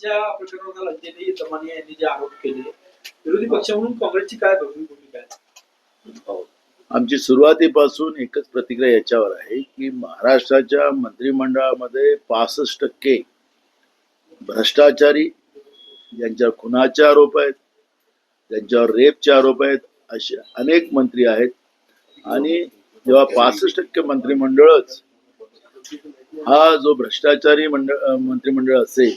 त्यांच्या प्रकरणाला अंजली दमानिया यांनी जे आरोप केले, विरोधी पक्ष म्हणून काँग्रेसची काय भूमिका आहे? आमची सुरुवातीपासून एकच प्रतिक्रिया याच्यावर आहे की महाराष्ट्राच्या मंत्रिमंडळामध्ये 65% भ्रष्टाचारी, ज्यांच्यावर खुनाचे आरोप आहेत, ज्यांच्यावर रेपचे आरोप आहेत, असे अनेक मंत्री आहेत. आणि जेव्हा 65% मंत्रिमंडळच हा जो भ्रष्टाचारी मंत्रिमंडळ असेल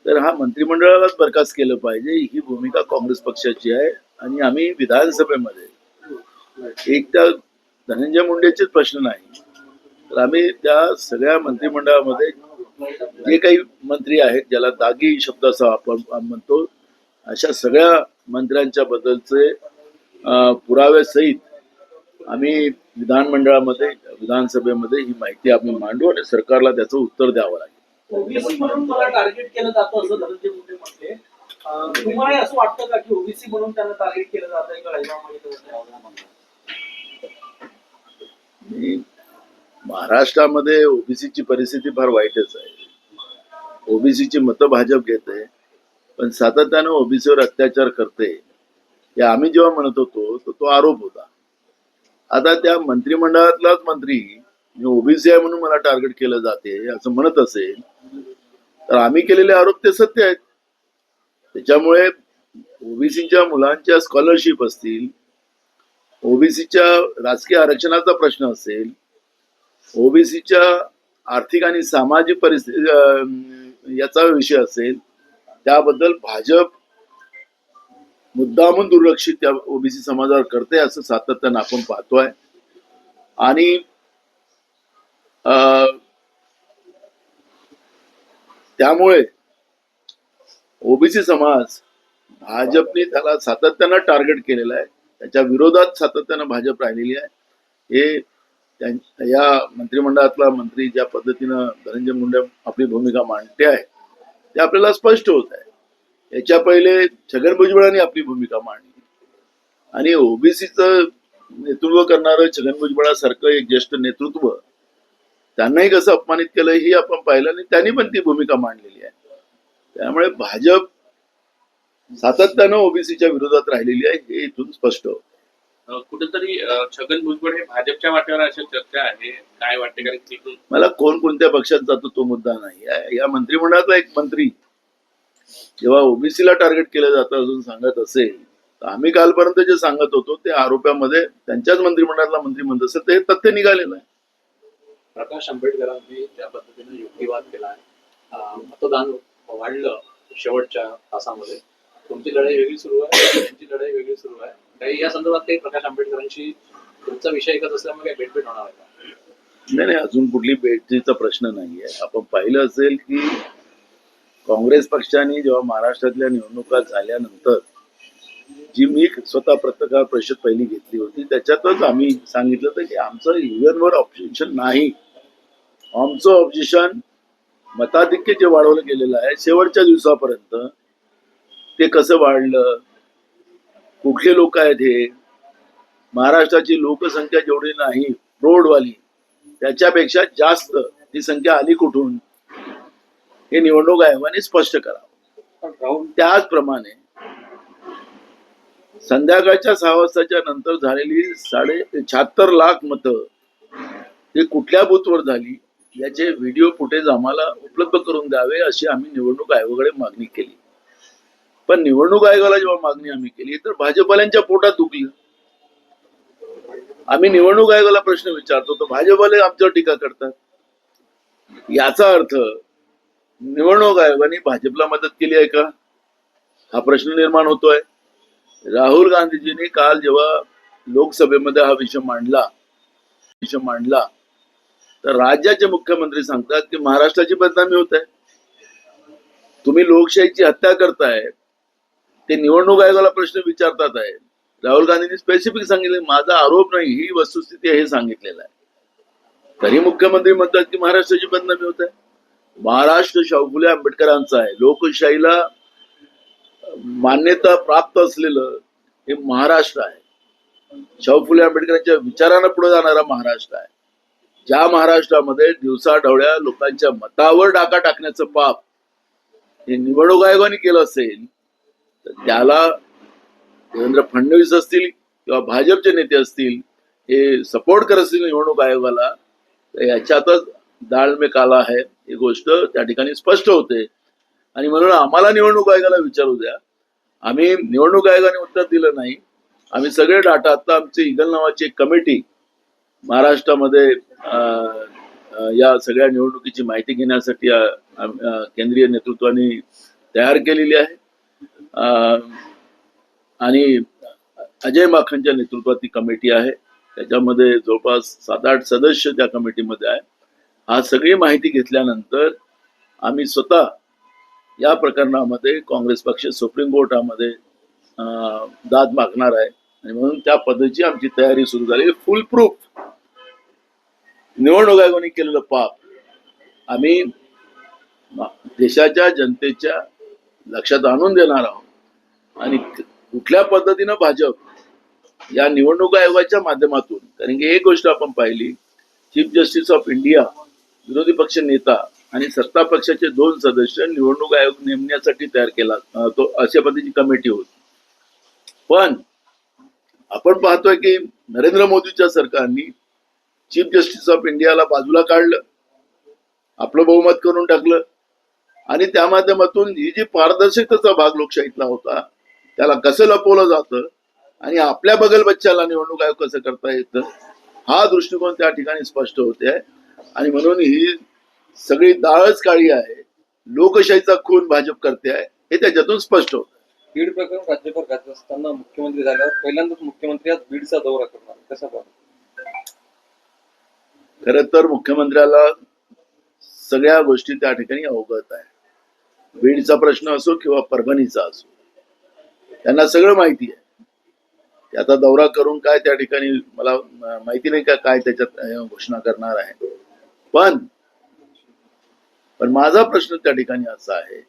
तर हा मंत्रिमंडळालाच बरखास्त केलं पाहिजे, ही भूमिका काँग्रेस पक्षाची आहे. आणि आम्ही विधानसभेमध्ये एक त्या धनंजय मुंडेचेच प्रश्न नाही, तर आम्ही त्या सगळ्या मंत्रिमंडळामध्ये जे काही मंत्री आहेत, ज्याला दागी शब्द असा आपण म्हणतो, अशा सगळ्या मंत्र्यांच्या बद्दलचे पुरावे सहित आम्ही विधानमंडळामध्ये, विधानसभेमध्ये ही माहिती आम्ही मांडू आणि सरकारला त्याचं उत्तर द्यावं लागेल. ओबीसी म्हणून मला टार्गेट केलं जातं असं धनंजय मुंडे म्हटले. तुम्हाला असं वाटतं का की ओबीसी म्हणून त्यांना टार्गेट केलं जात आहे का? महाराष्ट्रामध्ये ओबीसीची परिस्थिती फार वाईटच आहे. ओबीसीची मतं भाजप घेते, पण सातत्यानं ओबीसीवर अत्याचार करते, हे आम्ही जेव्हा म्हणत होतो तो आरोप होता. आता त्या मंत्रिमंडळातलाच मंत्री ओबीसी आहे म्हणून मला टार्गेट केलं जाते असं म्हणत असेल तर आम्ही केलेले आरोप ते सत्य आहेत. त्याच्यामुळे ओबीसीच्या मुलांच्या स्कॉलरशिप असतील, ओबीसीच्या राजकीय आरक्षणाचा प्रश्न असेल, ओबीसीच्या आर्थिक आणि सामाजिक परिस्थिती याचा विषय असेल, त्याबद्दल भाजप मुद्दामून दुर्लक्षित त्या ओबीसी समाजावर करते असं सातत्यानं आपण पाहतोय. आणि त्यामुळे ओबीसी समाज भाजपने त्याला सातत्यानं टार्गेट केलेलं आहे, त्याच्या विरोधात सातत्यानं भाजप राहिलेली आहे. हे या मंत्रिमंडळातला मंत्री ज्या पद्धतीनं धनंजय मुंडे आपली भूमिका मांडते आहे ते आपल्याला स्पष्ट होत आहे. याच्या पहिले छगन भुजबळांनी आपली भूमिका मांडली आणि ओबीसीचं नेतृत्व करणारं छगन भुजबळासारखं एक ज्येष्ठ नेतृत्व त्यांनाही कसं अपमानित केलं ही आपण पाहिलं आणि त्यांनी पण ती भूमिका मांडलेली आहे. त्यामुळे भाजप सातत्यानं ओबीसीच्या विरोधात राहिलेली आहे, हे इथून स्पष्ट होतं. कुठेतरी छगन भुजबळ हे भाजपच्या वाटेवर अशी चर्चा आहे, काय वाटते? कारण मला कोण कोणत्या पक्षात जातो तो मुद्दा नाही आहे. या मंत्रिमंडळातला एक मंत्री जेव्हा ओबीसीला टार्गेट केलं जातं अजून सांगत असेल तर आम्ही कालपर्यंत जे सांगत होतो ते आरोपामध्ये त्यांच्याच मंत्रिमंडळातला मंत्री म्हणत असेल तर हे तथ्य निघालेलं आहे. प्रकाश आंबेडकरांनी त्या पद्धतीने युक्तिवाद केला आहे. मतदान वाढलं शेवटच्या तासामध्ये. तुमची लढाई वेगळी सुरू आहे, त्यांची लढाई वेगळी सुरू आहे. काही या संदर्भात काही प्रकाश आंबेडकरांशी तुमचा विषय एकच असल्यामुळे काही भेटभेट होणार आहे का? नाही, अजून कुठली भेटीचा प्रश्न नाहीये. आपण पाहिलं असेल की काँग्रेस पक्षाने जेव्हा महाराष्ट्रातल्या निवडणुका झाल्यानंतर जी मी स्वतः पत्रकार परिषद पहिली घेतली होती त्याच्यातच आम्ही सांगितलं होतं की आमचं युएनवर ऑब्जेक्शन नाही. आमचं ऑब्जेक्शन मताधिक्य जे वाढवलं गेलेलं आहे शेवटच्या दिवसापर्यंत, ते कसं वाढलं, कुठले लोक आहेत, हे महाराष्ट्राची लोकसंख्या जेवढी नाही रोडवाली त्याच्यापेक्षा जास्त ही संख्या आली कुठून, हे निवडणूक आयोगाने स्पष्ट करावं. त्याचप्रमाणे संध्याकाळच्या 6 वाजताच्या नंतर झालेली 76 लाख मतं हे कुठल्या बूथवर झाली याचे व्हिडिओ फुटेज आम्हाला उपलब्ध करून द्यावे अशी आम्ही निवडणूक आयोगाकडे मागणी केली. पण निवडणूक आयोगाला जेव्हा मागणी आम्ही केली तर भाजपवाल्यांच्या पोटात दुखलं. आम्ही निवडणूक आयोगाला प्रश्न विचारतो तर भाजपवाले आमच्यावर टीका करतात. याचा अर्थ निवडणूक आयोगाने भाजपला मदत केली आहे का, हा प्रश्न निर्माण होतोय. राहुल गांधीजींनी काल जेव्हा लोकसभेमध्ये हा विषय मांडला तर राज्याचे मुख्यमंत्री सांगतात की महाराष्ट्राची बदनामी होत आहे, तुम्ही लोकशाहीची हत्या करताय. ते निवडणूक आयोगाला प्रश्न विचारतात आहे. राहुल गांधींनी स्पेसिफिक सांगितले माझा आरोप नाही, ही वस्तुस्थिती हे सांगितलेलं आहे. तरी मुख्यमंत्री म्हणतात की महाराष्ट्राची बदनामी होत आहे. महाराष्ट्र शाहू फुले आंबेडकरांचा आहे, लोकशाहीला मान्यता प्राप्त असलेलं हे महाराष्ट्र आहे. शाहू फुले आंबेडकरांच्या विचारांना पुढे जाणारा महाराष्ट्र आहे. ज्या महाराष्ट्रामध्ये दिवसाढवळ्या लोकांच्या मतावर डाका टाकण्याचं पाप हे निवडणूक आयोगाने केलं असेल तर त्याला देवेंद्र फडणवीस असतील किंवा भाजपचे नेते असतील हे सपोर्ट करत असतील निवडणूक आयोगाला, तर याच्यातच दाळ में काला आहे ही गोष्ट त्या ठिकाणी स्पष्ट होते. आणि म्हणून आम्हाला निवडणूक आयोगाला विचारू द्या. आम्ही निवडणूक आयोगाने उत्तर दिलं नाही. आम्ही सगळे डाटा, आता आमची इगल नावाची एक कमिटी महाराष्ट्रामध्ये या सगळ्या निवडणुकीची माहिती घेण्यासाठी केंद्रीय नेतृत्वाने तयार केलेली आहे. आणि अजय माखनच्या नेतृत्वात ती कमिटी आहे. त्याच्यामध्ये जवळपास 7-8 सदस्य त्या कमिटीमध्ये आहे. हा सगळी माहिती घेतल्यानंतर आम्ही स्वतः या प्रकरणामध्ये काँग्रेस पक्ष सुप्रीम कोर्टामध्ये दाद मागणार आहे. आणि म्हणून त्या पद्धतीची आमची तयारी सुरू झाली. फुल प्रूफ निवडणूक आयोगाने केलेलं पाप आम्ही देशाच्या जनतेच्या लक्षात आणून देणार आहोत. आणि कुठल्या पद्धतीनं भाजप या निवडणूक आयोगाच्या माध्यमातून, कारण की एक गोष्ट आपण पाहिली, चीफ जस्टिस ऑफ इंडिया, विरोधी पक्ष नेता आणि सत्ता पक्षाचे 2 सदस्य निवडणूक आयोग नेमण्यासाठी तयार केला तो अशा पद्धतीची कमिटी होती. पण आपण पाहतोय की नरेंद्र मोदीच्या सरकारने चीफ जस्टिस ऑफ इंडियाला बाजूला काढलं, आपलं बहुमत करून टाकलं आणि त्या माध्यमातून ही जी पारदर्शकतेचा भाग लोकशाहीतला होता त्याला कसं लपवलं जातं आणि आपल्या बगल बच्च्याला निवडणूक आयोग कसं करता येतं हा दृष्टिकोन त्या ठिकाणी स्पष्ट होते आहे. आणि म्हणून ही सगळी डाळच काळी आहे, लोकशाहीचा खून भाजप करते आहे हे त्याच्यातून स्पष्ट होतं. बीड प्रकरण राज्यभर गाजत असताना मुख्यमंत्री झाल्यावर पहिल्यांदाच मुख्यमंत्री आज बीडचा दौरा करणार, कसं पाहतो? खरं तर मुख्यमंत्र्याला सगळ्या गोष्टी त्या ठिकाणी अवगत आहे. बीडचा प्रश्न असो किंवा परभणीचा असो, त्यांना सगळं माहिती आहे. त्याचा दौरा करून काय त्या ठिकाणी मला माहिती नाही काय त्याच्यात घोषणा करणार आहे. पण माझा प्रश्न त्या ठिकाणी असा आहे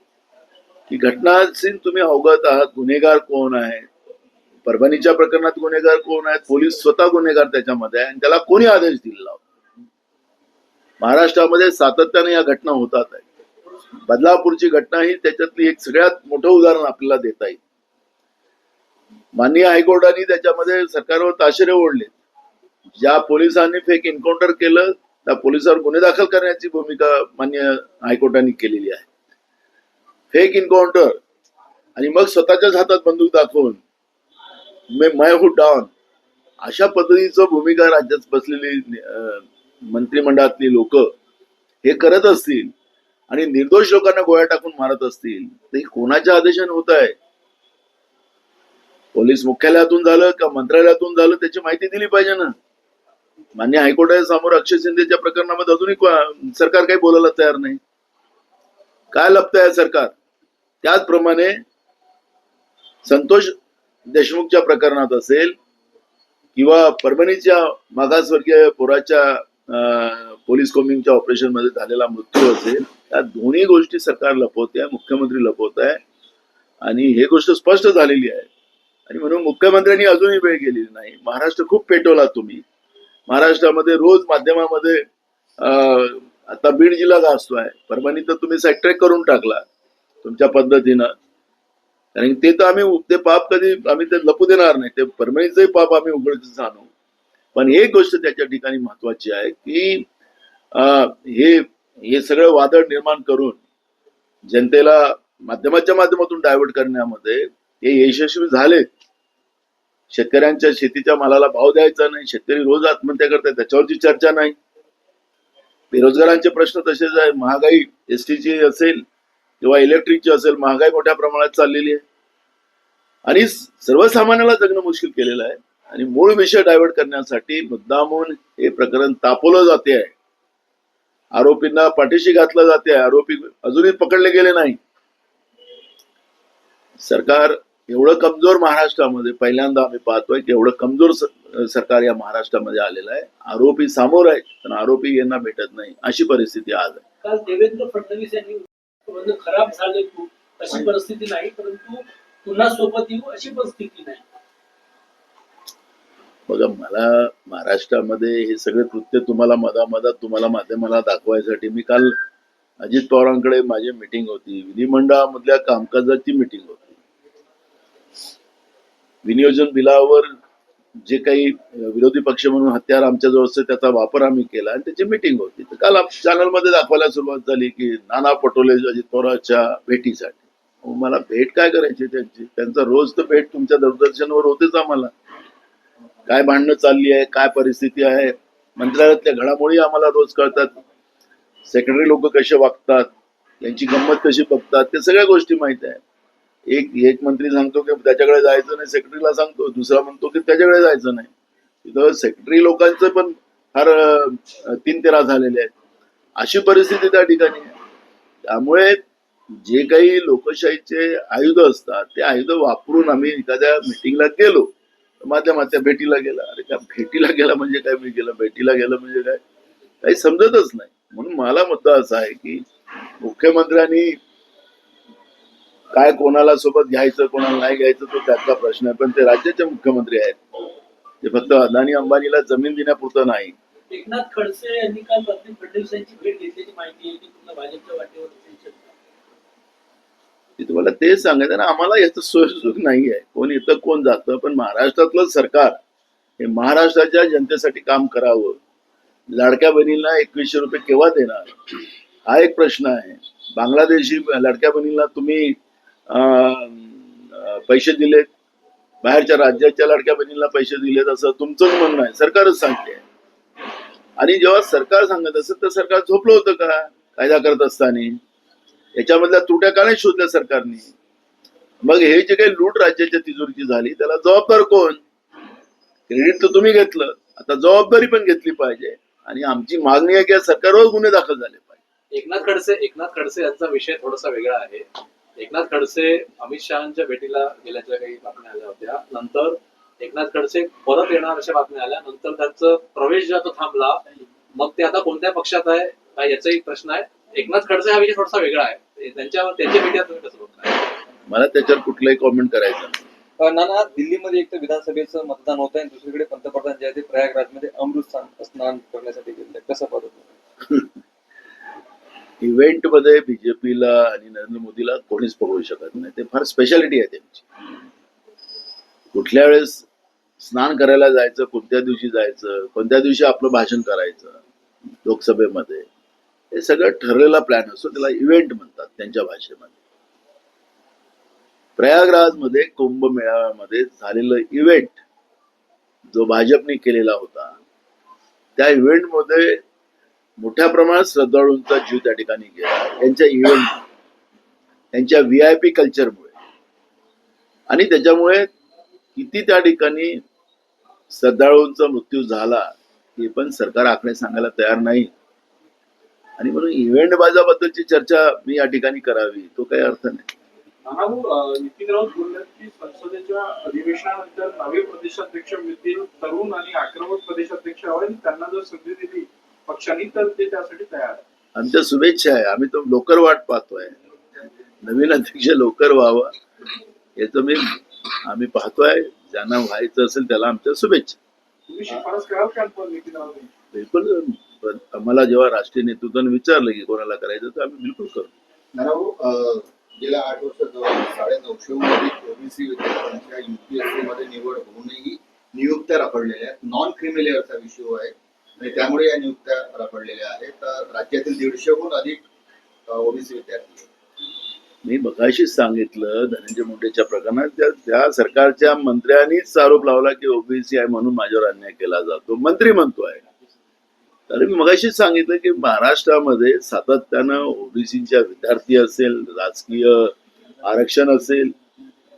की घटनाशी तुम्ही अवगत आहात, गुन्हेगार कोण आहे, परभणीच्या प्रकरणात गुन्हेगार कोण आहेत, पोलीस स्वतः गुन्हेगार त्याच्यामध्ये आहे आणि त्याला कोणी आदेश दिलेला होता. महाराष्ट्रामध्ये सातत्याने या घटना होतात आहे. बदलापूरची घटना ही त्याच्यातली एक सगळ्यात मोठं उदाहरण आपल्याला देता येईल. माननीय हायकोर्टाने त्याच्यामध्ये सरकारवर ताशेरे ओढले. ज्या पोलिसांनी फेक एन्काउंटर केलं त्या पोलिसांवर गुन्हे दाखल करण्याची भूमिका माननीय हायकोर्टाने केलेली आहे. फेक एन्काउंटर आणि मग स्वतःच्याच हातात बंदूक दाखवून मैं हूं डॉन अशा पद्धतीचं भूमिका राज्यात बसलेली मंत्रिमंडळातली लोक हे करत असतील आणि निर्दोष लोकांना गोळ्या टाकून मारत असतील तर कोणाच्या आदेशाने होत आहे? पोलीस मुख्यालयातून झालं का मंत्रालयातून झालं त्याची माहिती दिली पाहिजे ना. मान्य हायकोर्टाच्या समोर अक्षय शिंदेच्या प्रकरणामध्ये अजूनही सरकार काही बोलायला तयार नाही. काय लपतंय सरकार? त्याचप्रमाणे संतोष देशमुखच्या प्रकरणात असेल किंवा परभणीच्या मागासवर्गीय पोराच्या पोलीस कोम्बिंगच्या ऑपरेशन मध्ये झालेला मृत्यू असेल, त्या दोन्ही गोष्टी सरकार लपवते आहे, मुख्यमंत्री लपवत आहे आणि हे गोष्ट स्पष्ट झालेली आहे. आणि म्हणून मुख्यमंत्र्यांनी अजूनही वेळ गेलेली नाही. महाराष्ट्र खूप पेटवला तुम्ही. महाराष्ट्रामध्ये रोज माध्यमामध्ये आता बीड जिल्हा गाजतोय, परभणी तर तुम्ही साइडट्रॅक करून टाकला तुमच्या पद्धतीनं. कारण ते तर आम्ही ते पाप कधी आम्ही ते लपू देणार नाही. ते परभणीचंही पाप आम्ही उघडच आणू. पण एक गोष्ट त्याच्या ठिकाणी महत्वाची आहे की हे सगळं वादळ निर्माण करून जनतेला माध्यमाच्या माध्यमातून डायव्हर्ट करण्यामध्ये हे यशस्वी झालेत. शेतकऱ्यांच्या शेतीच्या मालाला भाव द्यायचा नाही, शेतकरी रोज आत्महत्या करतात त्याच्यावरची चर्चा नाही. बेरोजगारांचे प्रश्न तसेच आहे. महागाई एसटीची असेल किंवा इलेक्ट्रिकची असेल, महागाई मोठ्या प्रमाणात चाललेली आहे आणि सर्वसामान्याला जगणं मुश्किल केलेलं आहे. आणि मूळ विषय डायव्हर्ट करण्यासाठी मुद्दामून हे प्रकरण तापवलं जाते आहे. आरोपींना पाठीशी घातलं जाते आहे. आरोपी अजूनही पकडले गेले नाही. सरकार एवढं कमजोर महाराष्ट्रामध्ये पहिल्यांदा आम्ही पाहतोय की एवढं कमजोर सरकार या महाराष्ट्रामध्ये आलेलं आहे. आरोपी समोर आहेत पण आरोपी यांना भेटत नाही, अशी परिस्थिती आज आहे. काल देवेंद्र फडणवीस यांनी खराब झाले खूप अशी परिस्थिती नाही, परंतु पुन्हा सोबत येऊ अशी परिस्थिती नाही. बघा, मला महाराष्ट्रामध्ये हे सगळे कृत्य तुम्हाला मधामधात तुम्हाला माध्यमाला दाखवायसाठी मी काल अजित पवारांकडे माझी मिटिंग होती, विधिमंडळामधल्या कामकाजाची मिटिंग होती, विनियोजन बिलावर जे काही विरोधी पक्ष म्हणून हत्यार आमच्याजवळ असते त्याचा वापर आम्ही केला आणि त्याची मिटिंग होती. तर काल चॅनलमध्ये दाखवायला सुरुवात झाली की नाना पटोले अजित पवारांच्या भेटीसाठी. मला भेट काय करायची त्यांची? त्यांचा रोज तर भेट तुमच्या दूरदर्शनवर होतेच. आम्हाला काय भांडणं चालली आहे, काय परिस्थिती आहे, मंत्रालयातल्या घडामोडी आम्हाला रोज कळतात. सेक्रेटरी लोक कसे वागतात, त्यांची गंमत कशी बघतात, ते सगळ्या गोष्टी माहित आहे. एक मंत्री सांगतो की त्याच्याकडे जायचं नाही, सेक्रेटरीला सांगतो, दुसरा म्हणतो की त्याच्याकडे जायचं नाही. तिथं सेक्रेटरी लोकांचं पण फार तीन तेरा झालेले आहेत. अशी परिस्थिती त्या ठिकाणी आहे. त्यामुळे जे काही लोकशाहीचे आयुध असतात ते आयुध वापरून आम्ही एखाद्या मिटिंगला गेलो, माध्यमाच्या भेटीला गेला. अरे त्या भेटीला गेला म्हणजे काय, मी गेलं भेटीला गेलं म्हणजे काय, काही समजतच नाही. म्हणून मला मुद्दा असा आहे की मुख्यमंत्र्यांनी काय कोणाला सोबत घ्यायचं कोणाला नाही घ्यायचं तो त्याचा प्रश्न आहे, पण ते राज्याचे मुख्यमंत्री आहेत. ते फक्त अदानी अंबानीला जमीन देण्यापुरतं नाही. एकनाथ खडसे यांनी काल रात्री फडणवीस यांची भेट घेतल्याची माहिती आहे. ती पुन्हा भाजपच्या वाटेवर असेल शकते. मी तुम्हाला तेच सांगायचं ना, आम्हाला याचं सोयीसुख नाही आहे. कोण येतं कोण जातं, पण महाराष्ट्रातलं सरकार हे महाराष्ट्राच्या जनतेसाठी काम करावं. लाडक्या बहिणीला 2100 रुपये केव्हा देणार हा एक प्रश्न आहे. बांगलादेशी लाडक्या बहिणीला तुम्ही पैसे दिलेत, बाहेरच्या राज्याच्या लाडक्या बहिणीला पैसे दिलेत असं तुमचंच म्हणणं आहे, सरकारच सांगते. आणि जेव्हा सरकार सांगत असेल तर सरकार झोपलं होतं का कायदा करत असताना? याच्यामधल्या त्रुट्या का नाही शोधल्या सरकारने? मग हे जे काही लूट राज्याच्या तिजोरीची झाली त्याला जबाबदार कोण? क्रेडिट तर तुम्ही घेतलं, आता जबाबदारी पण घेतली पाहिजे. आणि आमची मागणी आहे की सरकारवर गुन्हे दाखल झाले पाहिजे. एकनाथ खडसे यांचा विषय थोडासा वेगळा आहे. एकनाथ खडसे अमित शहाच्या भेटीला गेल्याच्या काही बातम्या आल्या होत्या. नंतर एकनाथ खडसे परत येणार अशा बातम्या आल्या. नंतर त्यांचा प्रवेश जो तो थांबला. मग ते आता कोणत्या पक्षात आहे काय याचाही प्रश्न आहे. एकनाथ खडसे हा विषय थोडासा वेगळा आहे. त्यांची भेटी तुम्ही कसं बघताय? मला त्याच्यावर कुठलंही कॉमेंट करायचं नाही. नाना, दिल्लीमध्ये एक तर विधानसभेचं मतदान होत आहे आणि दुसरीकडे पंतप्रधान जे आहे ते प्रयागराजमध्ये अमृत स्नान करण्यासाठी गेले. कसं पाहतो? इव्हेंट मध्ये बीजेपीला आणि नरेंद्र मोदीला कोणीच पकडू शकत नाही. ते फार स्पेशालिटी आहे त्यांची. कुठल्या वेळेस स्नान करायला जायचं, कोणत्या दिवशी जायचं, कोणत्या दिवशी आपलं भाषण करायचं लोकसभेमध्ये, हे सगळं ठरलेला प्लॅन असतो. त्याला इव्हेंट म्हणतात त्यांच्या भाषेमध्ये. प्रयागराजमध्ये कुंभमेळ्यामध्ये झालेलं इव्हेंट जो भाजपने केलेला होता, त्या इव्हेंटमध्ये मोठ्या प्रमाणात श्रद्धाळूंचा जीव त्या ठिकाणी गेला. त्यांच्या इव्हेंट, त्यांच्या VIP कल्चरमुळे. आणि त्याच्यामुळे किती त्या ठिकाणी श्रद्धाळूंचा मृत्यू झाला हे पण सरकार आकडे सांगायला तयार नाही. आणि म्हणून इव्हेंट बाजाबद्दलची चर्चा मी या ठिकाणी करावी तो काही अर्थ नाही. नितीन राऊत बोलले की संसदेच्या अधिवेशनानंतर नवे प्रदेशाध्यक्ष मिळतील, तरुण आणि आक्रमक प्रदेशाध्यक्ष हवे, त्यांना जर संधी दिली पक्षांनी तर ते त्यासाठी तयार आहे. आमच्या शुभेच्छा आहे. आम्ही तो लवकर वाट पाहतोय. नवीन अध्यक्ष लवकर व्हावं याचं आम्ही पाहतोय. ज्यांना व्हायचं असेल त्याला आमच्या शुभेच्छा. तुम्ही शिफारस कराल का नितीन राऊत? बिलकुल. आम्हाला जेव्हा राष्ट्रीय नेतृत्वाने विचारलं की कोणाला करायचं तर आम्ही बिलकुल करू. नाराव, गेल्या 8 वर्षात जवळ 950 ओबीसी विद्यार्थ्यांच्या UPSC मध्ये निवड होऊनही नियुक्त्या रखडलेल्या आहेत. नॉन क्रिमिलेअरचा विषय आहे आणि त्यामुळे या नियुक्त्या रखडलेल्या आहेत. तर राज्यातील 150हून अधिक ओबीसी विद्यार्थी. मी मगाशीच सांगितलं धनंजय मुंडेच्या प्रकरणात त्या सरकारच्या मंत्र्यांनीच आरोप लावला की ओबीसी आहे म्हणून माझ्यावर अन्याय केला जातो. मंत्री म्हणतोय. तर मी मगाशीच सांगितलं की महाराष्ट्रामध्ये सातत्यानं ओबीसीच्या विद्यार्थी असेल, राजकीय आरक्षण असेल,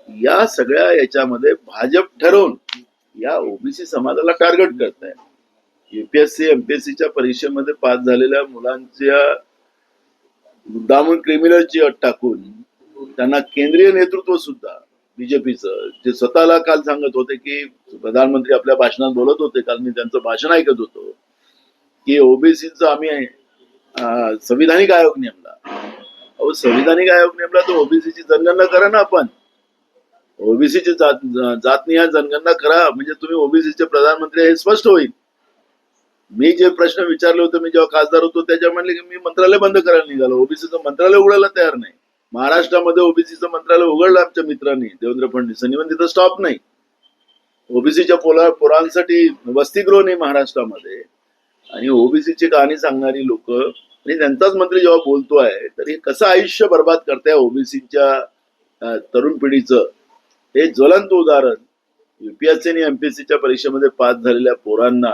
या सगळ्या याच्यामध्ये भाजप ठरवून या ओबीसी समाजाला टार्गेट करत आहे. UPSC MPSCच्या परीक्षेमध्ये पास झालेल्या मुलांच्या मुद्दामून क्रिमिनलची अट टाकून त्यांना केंद्रीय नेतृत्व सुद्धा बीजेपीचं, जे स्वतःला काल सांगत होते की प्रधानमंत्री आपल्या भाषणात बोलत होते, काल मी त्यांचं भाषण ऐकत होतो की ओबीसीचा आम्ही संविधानिक आयोग नेमला. अहो, संविधानिक आयोग नेमला तर ओबीसीची जनगणना करा ना. आपण ओबीसीची जातनिहाय जनगणना करा म्हणजे तुम्ही ओबीसीचे प्रधानमंत्री हे स्पष्ट होईल. मी जे प्रश्न विचारले होते, मी जेव्हा खासदार होतो त्याच्या म्हणले की मी मंत्रालय बंद करायला निघालो, ओबीसीचं मंत्रालय उघडायला तयार नाही. महाराष्ट्रामध्ये ओबीसीचं मंत्रालय उघडलं आमच्या मित्रांनी, देवेंद्र फडणवीसांनी, पण तिथं स्टॉप नाही. ओबीसीच्या पोरांसाठी वसतिगृह नाही महाराष्ट्रामध्ये. आणि ओबीसीची कहाणी सांगणारी लोक आणि त्यांचाच मंत्री जेव्हा बोलतोय तर हे कसं आयुष्य बर्बाद करताय ओबीसीच्या तरुण पिढीचं, हे ज्वलंत उदाहरण. युपीएससी आणि एमपीएससीच्या परीक्षेमध्ये पास झालेल्या पोरांना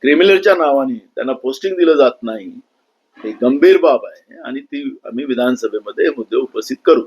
क्रिमिनलच्या नावाने त्यांना पोस्टिंग दिलं जात नाही, ही गंभीर बाब आहे आणि ती आम्ही विधानसभेमध्ये हे मुद्दे उपस्थित करू.